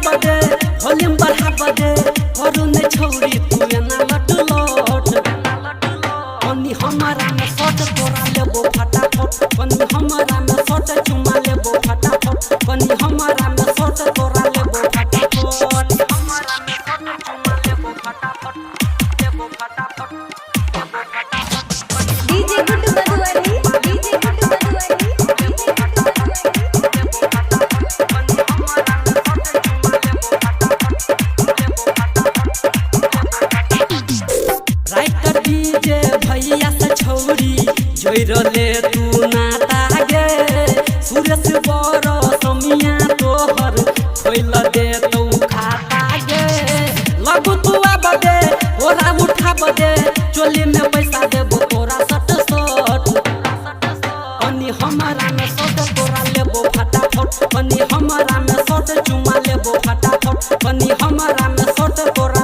बदे वॉल्यूम बढ़ा बदे और ने छोड़ी तू ना लट लट कनी हमारा में शॉट तोरा लेबो फटाफट कनी हमारा में शॉट चुमा लेबो फटाफट कनी हमारा में शॉट तोरा लेबो फटाफट हमारा में शॉट चुमा लेबो फटाफट लेबो फटाफट DJ Guddu Madhubani DJ Guddu Madhubani writer DJ भैया से छौरी जोइरले तू ना तागे सूरज बड़ समिया तोहर खोइल दे तू खाता गे लगू तू आबदे ओरा उठा बदे चोली में पैसा देबो तोरा सट सट कनी हमारा में सट तोरा लेबो फटाफट कनी हमारा में सट चुमा लेबो फटाफट कनी हमारा में सट तोरा